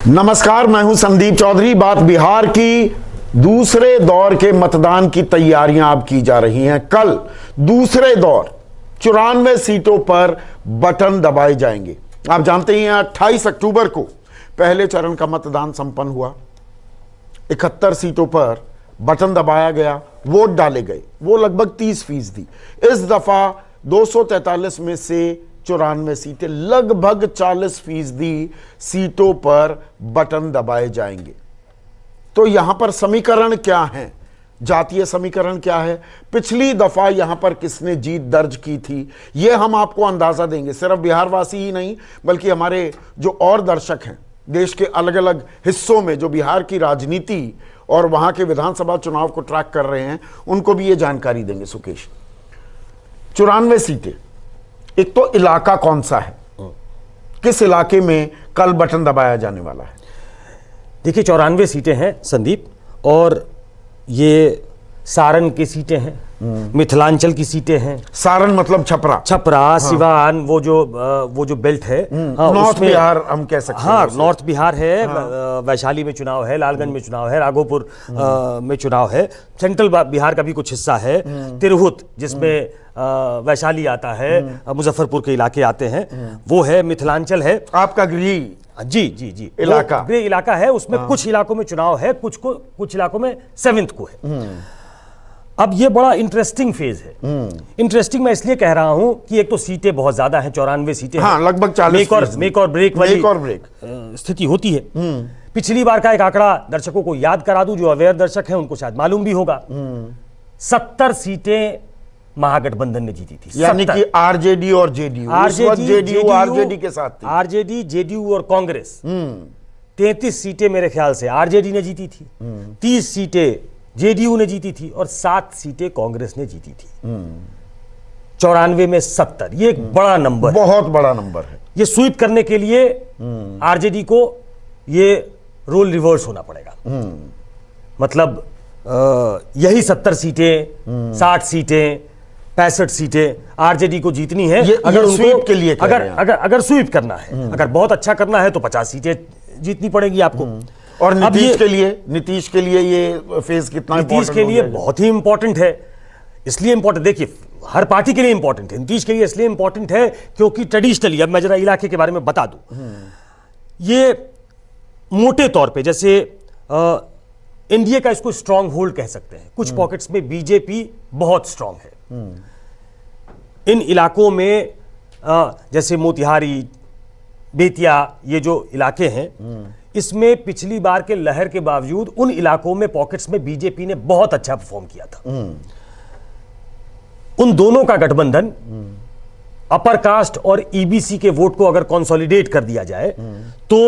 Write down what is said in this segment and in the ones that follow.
नमस्कार, मैं हूं संदीप चौधरी। बात बिहार की दूसरे दौर के मतदान की तैयारियां अब की जा रही हैं। कल दूसरे दौर 94 सीटों पर बटन दबाए जाएंगे। आप जानते हैं 28 अक्टूबर को पहले चरण का मतदान संपन्न हुआ। 71 सीटों पर बटन दबाया गया, वोट डाले गए, वो लगभग 30%। इस दफा 243 में से 94 सीटें, लगभग 40% सीटों पर बटन दबाए जाएंगे। तो यहां पर समीकरण क्या है? जातीय समीकरण क्या है? पिछली दफा यहां पर किसने जीत दर्ज की थी, यह हम आपको अंदाजा देंगे। सिर्फ बिहारवासी ही नहीं, बल्कि हमारे जो और दर्शक हैं देश के अलग अलग हिस्सों में, जो बिहार की राजनीति और वहां के विधानसभा चुनाव को ट्रैक कर रहे हैं, उनको भी ये जानकारी देंगे। सुकेश, 94 सीटें, एक तो इलाका कौन सा है, किस इलाके में कल बटन दबाया जाने वाला है? देखिए 94 सीटें हैं संदीप, और ये सारण की सीटें हैं, मिथिलांचल की सीटें हैं। सारण मतलब छपरा, सिवान, वो जो बेल्ट है, नॉर्थ बिहार हम कह सकते हैं। हाँ, नॉर्थ बिहार है। वैशाली में चुनाव है, लालगंज में चुनाव है, राघोपुर में चुनाव है, सेंट्रल बिहार का भी कुछ हिस्सा है, तिरहुत जिसमें वैशाली आता है, मुजफ्फरपुर के इलाके आते हैं, वो है, मिथिलांचल है। आपका गृह जी इलाका, गृह इलाका है, उसमें कुछ इलाकों में चुनाव है, कुछ इलाकों में 7th को है। अब ये बड़ा इंटरेस्टिंग फेज है। इंटरेस्टिंग मैं इसलिए कह रहा हूं कि एक तो सीटें बहुत ज्यादा हैं, 94 सीटें, हाँ, लगभग 40। मेक और ब्रेक वाली स्थिति होती है। पिछली बार का एक आंकड़ा दर्शकों को याद करा दूं, जो अवेयर दर्शक हैं उनको शायद मालूम भी होगा। 70 सीटें महागठबंधन ने जीती थी, यानी कि आरजेडी और जेडीयू, आरजेडी के साथ थी। आरजेडी, जेडीयू और कांग्रेस। 33 सीटें मेरे ख्याल से आरजेडी ने जीती थी, 30 सीटें जेडीयू ने जीती थी और 7 सीटें कांग्रेस ने जीती थी। 94 में 70, ये एक बड़ा नंबर, बहुत बड़ा नंबर है। ये स्वीप करने के लिए आरजेडी को ये रोल रिवर्स होना पड़ेगा। मतलब यही 70 सीटें, 60 सीटें, 65 सीटें आरजेडी को जीतनी है। अगर स्वीप के लिए अगर स्वीप करना है, अगर बहुत अच्छा करना है तो 50 सीटें जीतनी पड़ेगी आपको। और नीतीश के लिए ये फेज कितना? नीतीश के लिए बहुत ही इंपॉर्टेंट है। इसलिए इंपॉर्टेंट, देखिए हर पार्टी के लिए इंपॉर्टेंट है, नीतीश के लिए इसलिए इंपॉर्टेंट है क्योंकि ट्रेडिशनली, अब मैं जरा इलाके के बारे में बता दूं, ये मोटे तौर पे जैसे एनडीए का इसको स्ट्रांग होल्ड कह सकते हैं। कुछ पॉकेट्स में बीजेपी बहुत स्ट्रांग है। इन इलाकों में जैसे मोतिहारी, बेतिया, ये जो इलाके हैं, इसमें पिछली बार के लहर के बावजूद उन इलाकों में पॉकेट्स में बीजेपी ने बहुत अच्छा परफॉर्म किया था। उन दोनों का गठबंधन, अपर कास्ट और ईबीसी के वोट को अगर कंसोलिडेट कर दिया जाए तो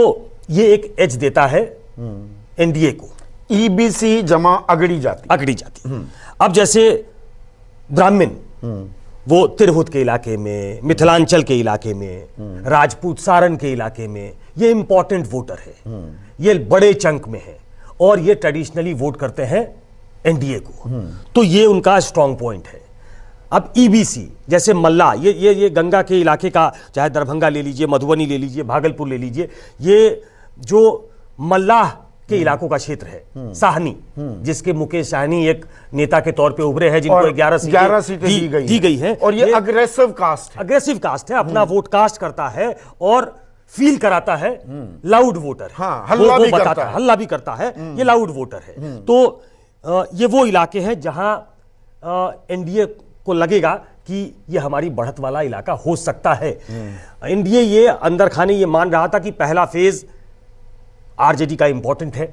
ये एक एज देता है एनडीए को। ईबीसी जमा अगड़ी जाति। अब जैसे ब्राह्मण, वो तिरहुत के इलाके में, मिथिलांचल के इलाके में, राजपूत सारण के इलाके में, ये इंपॉर्टेंट वोटर है, ये बड़े चंक में है और ये ट्रेडिशनली वोट करते हैं एनडीए को, तो ये उनका स्ट्रांग पॉइंट है। अब ईबीसी जैसे मल्ला, ये गंगा के इलाके का, चाहे दरभंगा ले लीजिए, मधुबनी ले लीजिए, भागलपुर ले लीजिए, ये जो मल्लाह के इलाकों का क्षेत्र है, साहनी, जिसके मुकेश साहनी एक नेता के तौर पे उभरे हैं, जिनको 11 सीटें दी गई हैं, और ये अग्रेसिव कास्ट है, अपना वोट कास्ट करता है और फील कराता है लाउड वोटर। हाँ, हल्ला भी करता है, ये लाउड वोटर है। तो ये वो इलाके हैं जहां एनडीए को लगेगा कि ये हमारी बढ़त वाला इलाका हो सकता है। एनडीए ये अंदर खाने ये मान रहा था कि पहला फेज आरजेडी का इंपॉर्टेंट है,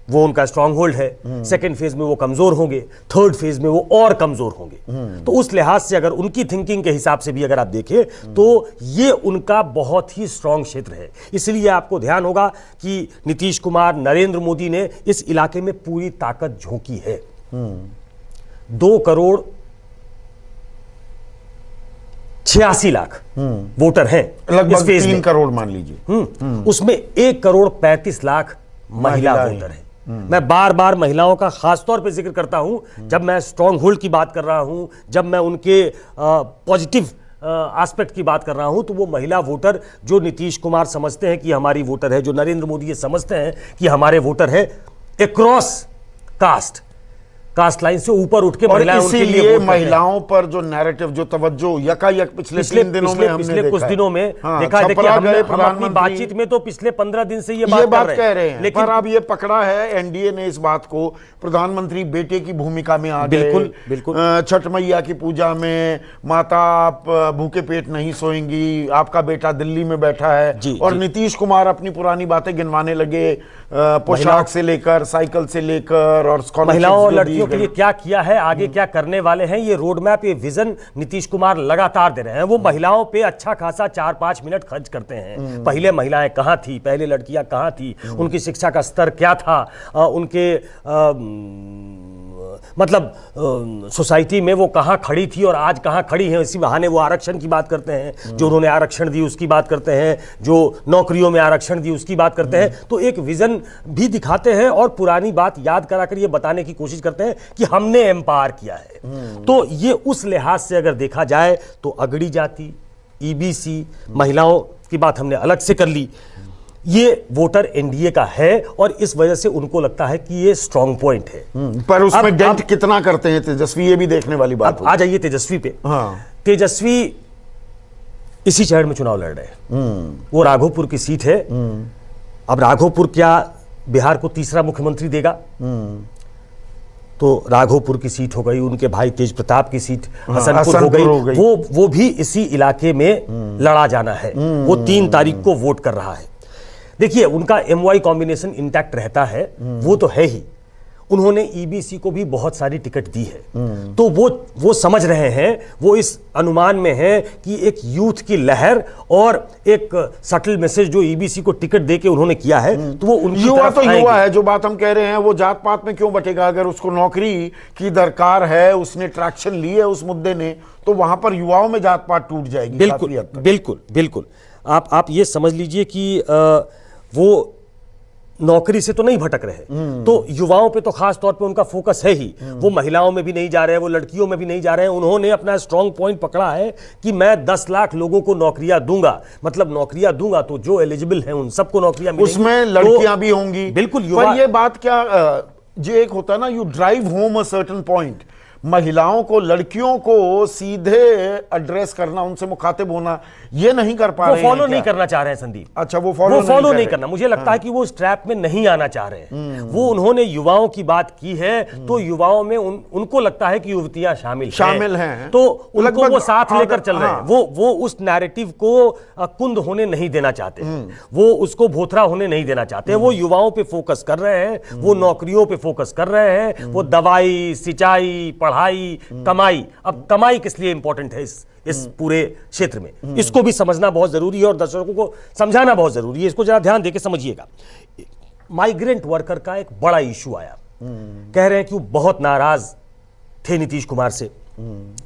वो उनका स्ट्रांग होल्ड है, सेकेंड फेज में वो कमजोर होंगे, थर्ड फेज में वो और कमजोर होंगे। तो उस लिहाज से अगर उनकी थिंकिंग के हिसाब से भी अगर आप देखें तो ये उनका बहुत ही स्ट्रांग क्षेत्र है। इसलिए आपको ध्यान होगा कि नीतीश कुमार, नरेंद्र मोदी ने इस इलाके में पूरी ताकत झोंकी है। 2 करोड़ 86 लाख वोटर हैं, लगभग 3 करोड़ मान लीजिए। उसमें 1 करोड़ 35 लाख महिला वोटर हैं। मैं बार बार महिलाओं का खासतौर पे जिक्र करता हूं जब मैं स्ट्रांग होल्ड की बात कर रहा हूं, जब मैं उनके पॉजिटिव एस्पेक्ट की बात कर रहा हूं, तो वो महिला वोटर जो नीतीश कुमार समझते हैं कि हमारी वोटर है, जो नरेंद्र मोदी ये समझते हैं कि हमारे वोटर है, अक्रॉस कास्ट लाइन से ऊपर उठ के महिलाएं उनके लिए वोट करते हैं। महिलाओं पर जो नैरेटिव, जो तवज्जो यकायक पिछले 3 दिनों में हमने पिछले कुछ देखा दिनों में देखा है। देखिए, हम अपनी बातचीत में तो पिछले 15 दिन से ये बात कह रहे हैं, लेकिन पर अब ये पकड़ा है एनडीए ने इस बात को, प्रधानमंत्री बेटे की भूमिका में आ गए। बिल्कुल। छठ मैया की पूजा में माता आप भूखे पेट नहीं सोएंगी, आपका बेटा दिल्ली में बैठा है, और नीतीश कुमार अपनी पुरानी बातें गिनवाने लगे, पोशाक से लेकर, साइकिल से लेकर, और महिलाओं और लड़कियों के लिए क्या किया है, आगे क्या करने वाले हैं, ये रोड मैप, ये विजन नीतीश कुमार लगातार दे रहे हैं। वो महिलाओं पे अच्छा खासा 4-5 मिनट खर्च करते हैं। पहले महिलाएं कहां थी, पहले लड़कियां कहां थी, उनकी शिक्षा का स्तर क्या था, उनके मतलब सोसाइटी में वो कहां खड़ी थी और आज कहां खड़ी है। इसी बहाने वो आरक्षण की बात करते हैं, जो उन्होंने आरक्षण दी उसकी बात करते हैं, जो नौकरियों में आरक्षण दी उसकी बात करते हैं। तो एक विजन भी दिखाते हैं और पुरानी बात याद कराकर ये बताने की कोशिश करते हैं कि हमने एम्पावर किया है। तो ये उस लिहाज से अगर देखा जाए तो अगड़ी जाति, ईबीसी, महिलाओं की बात हमने अलग से कर ली, ये वोटर एनडीए का है और इस वजह से उनको लगता है कि ये स्ट्रांग पॉइंट है। पर उसमें डेंट कितना करते हैं तेजस्वी, ये भी देखने वाली बात है। आ जाइए तेजस्वी पे। तेजस्वी इसी शहर में चुनाव लड़ रहे हैं, वो राघोपुर की सीट है। अब राघोपुर क्या बिहार को तीसरा मुख्यमंत्री देगा? तो राघोपुर की सीट हो गई, उनके भाई तेज प्रताप की सीट हसनपुर हो गई। वो भी इसी इलाके में लड़ा जाना है। वो 3 तारीख को वोट कर रहा है। देखिए, उनका एमवाई कॉम्बिनेशन इंटैक्ट रहता है, वो तो है ही। उन्होंने ईबीसी को भी बहुत सारी टिकट दी है, तो वो समझ रहे हैं, वो इस अनुमान में है कि एक यूथ की लहर और एक सटल मैसेज जो ईबीसी को टिकट देके उन्होंने किया है, तो वो उनकी युवा तरफ तो आएंगे। युवा है, जो बात हम कह रहे हैं, वो जात पात में क्यों बटेगा? अगर उसको नौकरी की दरकार है, उसने ट्रैक्शन ली है उस मुद्दे ने, तो वहां पर युवाओं में जात पात टूट जाएगी। बिल्कुल। आप ये समझ लीजिए कि वो नौकरी से तो नहीं भटक रहे, तो युवाओं पे तो खास तौर पे उनका फोकस है ही। वो महिलाओं में भी नहीं जा रहे हैं, वो लड़कियों में भी नहीं जा रहे हैं। उन्होंने अपना स्ट्रांग पॉइंट पकड़ा है कि मैं 10 लाख लोगों को नौकरियां दूंगा, मतलब नौकरियां दूंगा तो जो एलिजिबल हैं उन सबको नौकरियां मिलेंगी, उसमें लड़कियां भी होंगी। बिल्कुल। पर ये बात क्या, जो एक होता है ना, you drive home a certain point, महिलाओं को, लड़कियों को सीधे एड्रेस करना, उनसे मुखातिब होना, ये नहीं कर पा रहे हैं। फॉलो नहीं करना चाह रहे हैं संदीप। अच्छा, वो फॉलो नहीं करना। मुझे लगता है कि वो इस ट्रैप में नहीं आना चाह रहे हैं। वो उन्होंने युवाओं की बात की है, तो युवाओं में उनको लगता है कि युवतियां शामिल हैं, तो उनको वो साथ लेकर चल रहे हैं। वो उस नैरेटिव को कुंद होने नहीं देना चाहते, वो उसको भोथरा होने नहीं देना चाहते। वो युवाओं पे फोकस कर रहे हैं, वो नौकरियों पे फोकस कर रहे हैं, वो दवाई, सिंचाई, पढ़ाई, कमाई। अब कमाई किस लिए इंपॉर्टेंट है इस पूरे क्षेत्र में, इसको भी समझना बहुत जरूरी है और दर्शकों को समझाना बहुत जरूरी है। इसको जरा ध्यान देकर समझिएगा। माइग्रेंट वर्कर का एक बड़ा इशू आया, कह रहे हैं कि वो बहुत नाराज थे नीतीश कुमार से,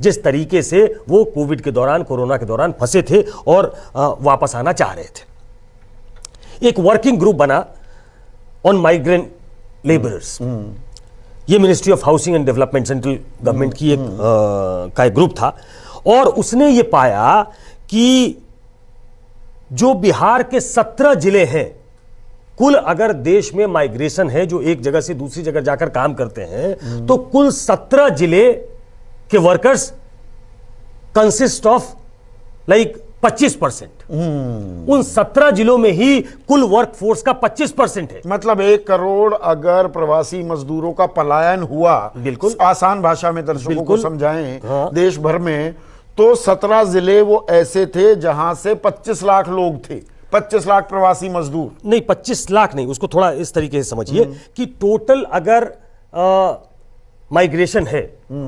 जिस तरीके से वो कोविड के दौरान, कोरोना के दौरान फंसे थे और वापस आना चाह रहे थे। एक वर्किंग ग्रुप बना ऑन माइग्रेंट लेबरर्स। ये ministry of housing and development, central government की का एक ग्रुप था, और उसने ये पाया कि जो बिहार के 17 जिले हैं, कुल अगर देश में माइग्रेशन है जो एक जगह से दूसरी जगह जाकर काम करते हैं, तो कुल 17 जिले के वर्कर्स कंसिस्ट ऑफ लाइक 25%। उन 17 जिलों में ही कुल वर्कफोर्स का 25% है। मतलब 1 करोड़ अगर प्रवासी मजदूरों का पलायन हुआ, बिल्कुल आसान भाषा में दर्शकों को समझाएं, देश भर में, तो 17 जिले वो ऐसे थे जहां से 25 लाख लोग थे, 25 लाख प्रवासी मजदूर। नहीं, 25 लाख नहीं, उसको थोड़ा इस तरीके से समझिए कि टोटल अगर माइग्रेशन है,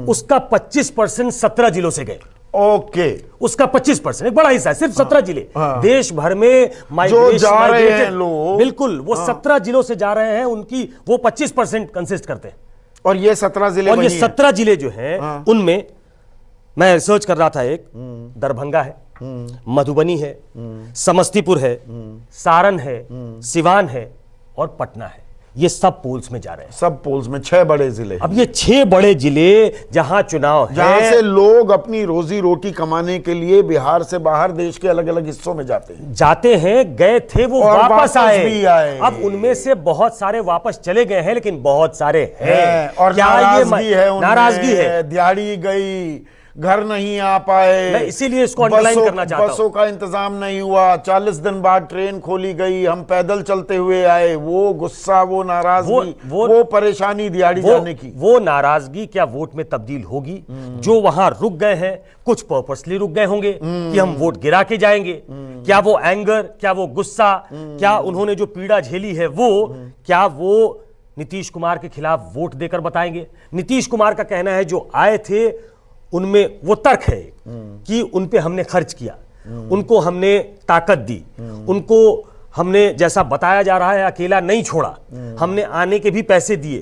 उसका 25% 17 जिलों से गए। ओके, उसका 25%, एक बड़ा हिस्सा है, सिर्फ 17 जिले। देश भर में जो जा रहे हैं लोग, बिल्कुल, वो 17 जिलों से जा रहे हैं, उनकी वो 25% कंसिस्ट करते हैं। और ये 17 जिले, और ये 17 जिले जो हैं, उनमें मैं रिसर्च कर रहा था, एक दरभंगा है, मधुबनी है, समस्तीपुर है, सारण है, सिवान है और पटना है। ये सब पोल्स में जा रहे हैं। सब पोल्स में 6 बड़े जिले हैं। अब ये 6 बड़े जिले जहां चुनाव है, जहां से लोग अपनी रोजी रोटी कमाने के लिए बिहार से बाहर देश के अलग अलग हिस्सों में जाते हैं, गए थे, वो और वापस भी आए। अब उनमें से बहुत सारे वापस चले गए हैं, लेकिन बहुत सारे हैं और क्या नाराजगी है उनमें, नाराजगी है, दिहाड़ी गई, घर नहीं आ पाए, मैं इसीलिए इसको अंडरलाइन करना चाहता हूं। बसों का इंतजाम नहीं हुआ, 40 दिन बाद ट्रेन खोली गई, हम पैदल चलते हुए आए, वो गुस्सा, वो नाराजगी, वो परेशानी दिहाड़ी जाने की, वो नाराजगी क्या वोट में तब्दील होगी? जो वहां रुक गए हैं, कुछ पर्पसली रुक गए होंगे कि हम वोट गिरा के जाएंगे। क्या वो एंगर, क्या वो गुस्सा, क्या उन्होंने जो पीड़ा झेली है क्या वो नीतीश कुमार के खिलाफ वोट देकर बताएंगे? नीतीश कुमार का कहना है जो आए थे उनमें वो तर्क है कि उन पे हमने खर्च किया, उनको हमने ताकत दी, उनको हमने, जैसा बताया जा रहा है, अकेला नहीं छोड़ा, हमने आने के भी पैसे दिए,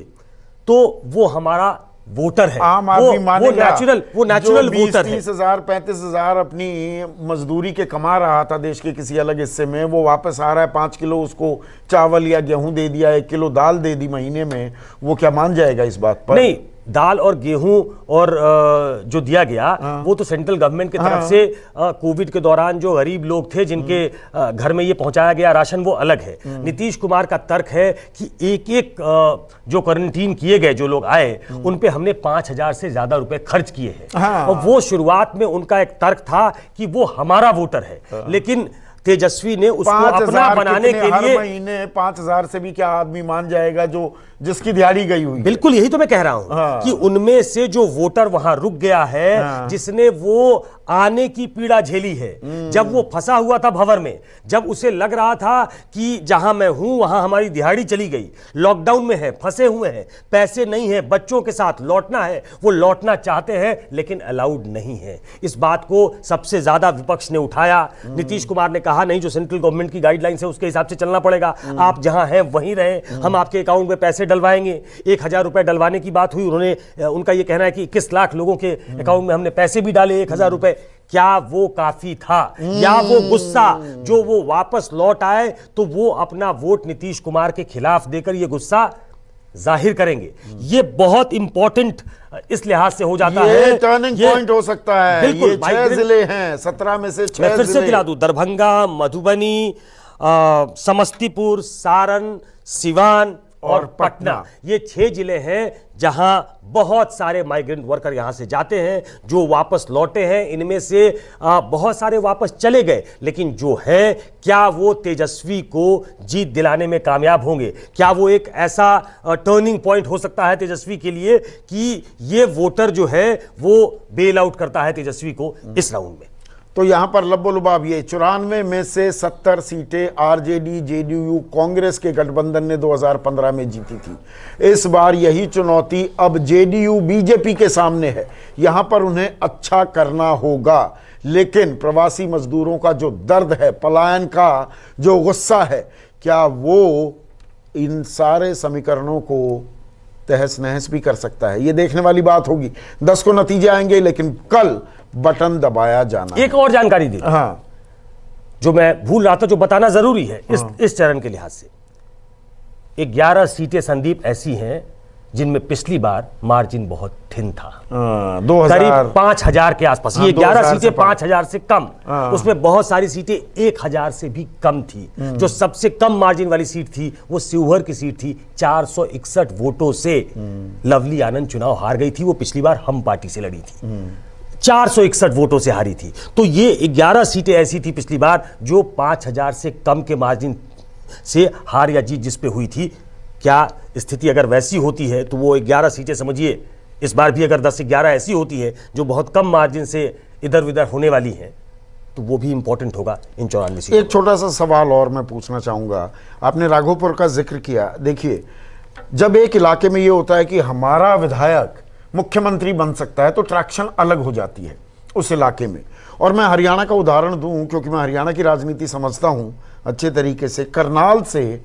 तो वो हमारा वोटर है। आम आदमी मानेगा। वो नेचुरल वोटर है। 30,000 35,000 अपनी मजदूरी के कमा रहा था देश के किसी अलग हिस्से में, वो वापस आ रहा है, 5 किलो उसको चावल या गेहूं दे दिया, 1 किलो दाल दे दी महीने में, वो क्या मान जाएगा इस बात पर? नहीं, दाल और गेहूं और जो दिया गया वो तो सेंट्रल गवर्नमेंट की तरफ से कोविड के दौरान जो गरीब लोग थे जिनके घर में ये पहुंचाया गया राशन, वो अलग है। नीतीश कुमार का तर्क है कि एक एक जो क्वारंटीन किए गए जो लोग आए उन पे हमने 5,000 से ज्यादा रुपए खर्च किए हैं। और वो शुरुआत में उनका एक तर्क था कि वो हमारा वोटर है, लेकिन तेजस्वी ने उसको अपना बनाने के लिए, हर महीने 5,000 से भी क्या आदमी मान जाएगा जो जिसकी दिहाड़ी गई हुई? बिल्कुल, यही तो मैं कह रहा हूं कि उनमें से जो वोटर वहां रुक गया है, जिसने वो आने की पीड़ा झेली है, जब वो फंसा हुआ था भंवर में, जब उसे लग रहा था कि जहां मैं हूं वहां हमारी दिहाड़ी चली गई, लॉकडाउन में है, फंसे हुए हैं, पैसे नहीं है, बच्चों के साथ लौटना है, वो लौटना चाहते हैं लेकिन अलाउड नहीं है। इस बात को सबसे ज्यादा विपक्ष ने उठाया। नीतीश कुमार ने कहा नहीं, जो सेंट्रल गवर्नमेंट की गाइडलाइंस है उसके हिसाब से चलना पड़ेगा, आप जहां हैं वहीं रहे, हम आपके अकाउंट में पैसे डलवाएंगे। 1,000 रुपए डलवाने की बात हुई, उनका यह कहना है कि 21 लाख लोगों के अकाउंट में हमने पैसे भी डाले 1,000 रुपए। क्या वो काफी था? या वो गुस्सा जो वो वापस लौट आए तो वो अपना वोट नीतीश कुमार के खिलाफ देकर ये गुस्सा जाहिर करेंगे? ये बहुत इंपॉर्टेंट इस लिहाज से हो जाता है, टर्निंग पॉइंट हो सकता है। बिल्कुल, ये 6 जिले हैं, 17 में से 6 मैं फिर से गिरा दूं, दरभंगा, मधुबनी, समस्तीपुर, सारण, सिवान और पटना, ये 6 जिले हैं जहां बहुत सारे माइग्रेंट वर्कर यहां से जाते हैं, जो वापस लौटे हैं। इनमें से बहुत सारे वापस चले गए, लेकिन जो है, क्या वो तेजस्वी को जीत दिलाने में कामयाब होंगे? क्या वो एक ऐसा टर्निंग पॉइंट हो सकता है तेजस्वी के लिए कि ये वोटर जो है वो बेल आउट करता है तेजस्वी को इस राउंड में? तो यहां पर लब्बो-लुबाब ये 94 में से 70 सीटें आरजेडी, जेडीयू, कांग्रेस के गठबंधन ने 2015 में जीती थी। इस बार यही चुनौती अब जेडीयू, बीजेपी के सामने है। यहां पर उन्हें अच्छा करना होगा, लेकिन प्रवासी मजदूरों का जो दर्द है, पलायन का जो गुस्सा है, क्या वो इन सारे समीकरणों को तहस नहस भी कर सकता है? ये देखने वाली बात होगी। 10 को नतीजे आएंगे, लेकिन कल बटन दबाया जाना। एक और जानकारी दी जो मैं भूल रहा था, जो बताना जरूरी है इस चरण के लिहाज से। 11 सीटें संदीप ऐसी हैं जिनमें पिछली बार मार्जिन बहुत थिन था, 2000, करीब 5,000 के आसपास। ये 11 सीटें 5,000 से कम, उसमें बहुत सारी सीटें 1,000 से भी कम थी। जो सबसे कम मार्जिन वाली सीट थी वो शिवहर की सीट थी। 461 वोटों से लवली आनंद चुनाव हार गई थी। वो पिछली बार हम पार्टी से लड़ी थी, 461 वोटों से हारी थी। तो ये 11 सीटें ऐसी थी पिछली बार जो 5,000 से कम के मार्जिन से हार या जीत जिस पे हुई थी। क्या स्थिति अगर वैसी होती है तो वो 11 सीटें समझिए, इस बार भी अगर 10 से 11 ऐसी होती है जो बहुत कम मार्जिन से इधर उधर होने वाली हैं, तो वो भी इंपॉर्टेंट होगा इन 94 सीटों। एक छोटा सा सवाल और मैं पूछना चाहूंगा। आपने राघोपुर का जिक्र किया। देखिए, जब एक इलाके में ये होता है कि हमारा विधायक मुख्यमंत्री बन सकता है, तो ट्रैक्शन अलग हो जाती है उस इलाके में। और मैं हरियाणा का उदाहरण दूं, क्योंकि मैं हरियाणा की राजनीति समझता हूं अच्छे तरीके से। करनाल से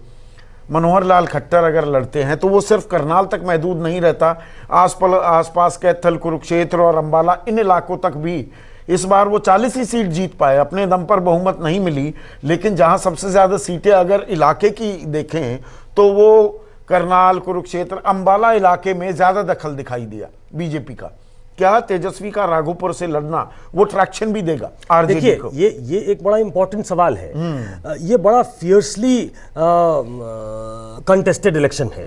मनोहर लाल खट्टर अगर लड़ते हैं तो वो सिर्फ करनाल तक महदूद नहीं रहता, आसपास कैथल, कुरुक्षेत्र और अंबाला, इन इलाकों तक भी। इस बार वो 40 ही सीट जीत पाए, अपने दम पर बहुमत नहीं मिली, लेकिन जहां सबसे ज्यादा सीटें अगर इलाके की देखें तो वो करनाल, कुरुक्षेत्र, अंबाला इलाके में ज्यादा दखल दिखाई दिया बीजेपी का। क्या तेजस्वी का राघोपुर से लड़ना वो ट्रैक्शन भी देगा आरजेडी देखिए, को? ये एक बड़ा इंपॉर्टेंट सवाल है। ये बड़ा फियर्सली कंटेस्टेड इलेक्शन है।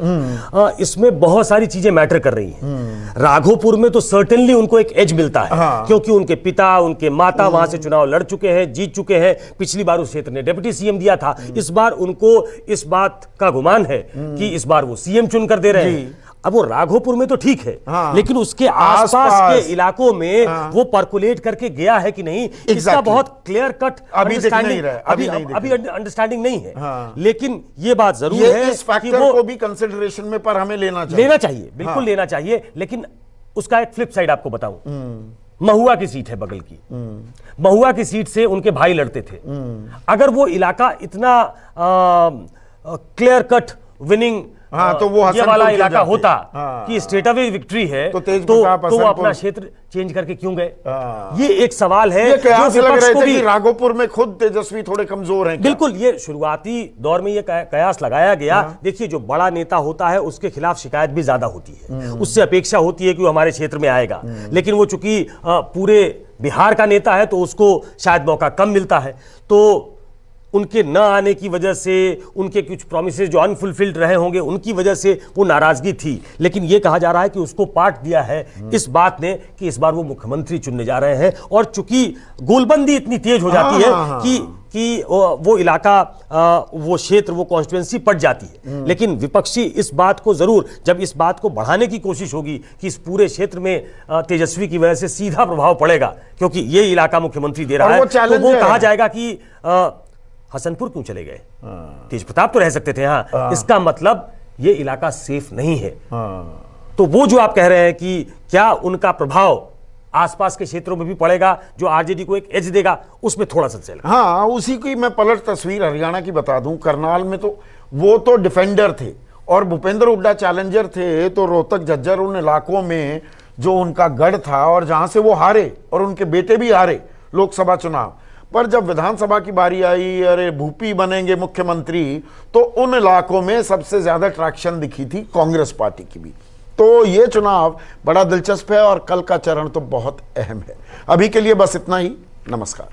इसमें बहुत सारी चीजें मैटर कर रही हैं। राघोपुर में तो सर्टेनली उनको एक एज मिलता है, क्योंकि उनके पिता, उनके माता वहां से चुनाव लड़ चुके हैं, जीत चुके हैं। पिछली बार उस क्षेत्र ने डिप्टी सीएम दिया था। इस बार उनको इस बात का गुमान है कि इस बार वो सीएम चुनकर दे रहे हैं। अब वो राघोपुर में तो ठीक है, लेकिन उसके आसपास के इलाकों में वो पर्कुलेट करके गया है कि नहीं, इसका बहुत क्लियर कट अभी अंडरस्टैंडिंग नहीं है। लेकिन ये बात जरूर है इस फैक्टर को भी कंसिडरेशन में पर हमें लेना चाहिए, बिल्कुल लेना चाहिए। लेकिन उसका एक फ्लिप साइड आपको बताऊं। महुआ की सीट है बगल की। महुआ की सीट से उनके भाई लड़ते थे। अगर वो इलाका इतना क्लियर कट विनिंग तो वो ये वाला इलाका होता कि स्टेट अवे विक्ट्री है, तो वो अपना क्षेत्र चेंज करके क्यों गए? ये एक सवाल है। ये कयास लग रहे थे कि राघोपुर में खुद तेजस्वी थोड़े कमजोर हैं। बिल्कुल, ये शुरुआती दौर में ये कयास लगाया गया। देखिए, जो बड़ा नेता होता है उसके खिलाफ शिकायत भी ज्यादा होती है, उससे अपेक्षा होती है कि वो हमारे क्षेत्र में आएगा। लेकिन वो चूंकि पूरे बिहार का नेता है तो उसको शायद मौका कम मिलता है। तो उनके न आने की वजह से, उनके कुछ प्रॉमिसेस जो अनफुलफिल्ड रहे होंगे, उनकी वजह से वो नाराजगी थी। लेकिन ये कहा जा रहा है कि उसको पार्ट दिया है इस बात ने कि इस बार वो मुख्यमंत्री चुनने जा रहे हैं। और चूंकि गोलबंदी इतनी तेज हो जाती है कि वो इलाका, वो क्षेत्र, वो कॉन्स्टिट्यूएंसी पट जाती है। लेकिन विपक्षी इस बात को जरूर, जब इस बात को बढ़ाने की कोशिश होगी कि इस पूरे क्षेत्र में तेजस्वी की वजह से सीधा प्रभाव पड़ेगा, क्योंकि ये इलाका मुख्यमंत्री दे रहा है, तो वो कहा जाएगा कि हसनपुर क्यों चले गए, तेज प्रताप तो रह सकते थे। इसका मतलब ये इलाका सेफ नहीं है। तो वो जो आप कह रहे हैं कि क्या उनका प्रभाव आसपास के क्षेत्रों में भी पड़ेगा, जो आरजेडी को एक एज देगा, उसमें थोड़ा सा चलेगा। उसी की मैं पलट तस्वीर हरियाणा की बता दूं। करनाल में तो वो तो डिफेंडर थे और भूपेंद्र हुड्डा चैलेंजर थे। तो रोहतक, झज्जर, उन इलाकों में जो उनका गढ़ था और जहां से वो हारे और उनके बेटे भी हारे लोकसभा चुनाव, पर जब विधानसभा की बारी आई, अरे भूपी बनेंगे मुख्यमंत्री, तो उन इलाकों में सबसे ज्यादा ट्रैक्शन दिखी थी कांग्रेस पार्टी की भी। तो ये चुनाव बड़ा दिलचस्प है और कल का चरण तो बहुत अहम है। अभी के लिए बस इतना ही। नमस्कार।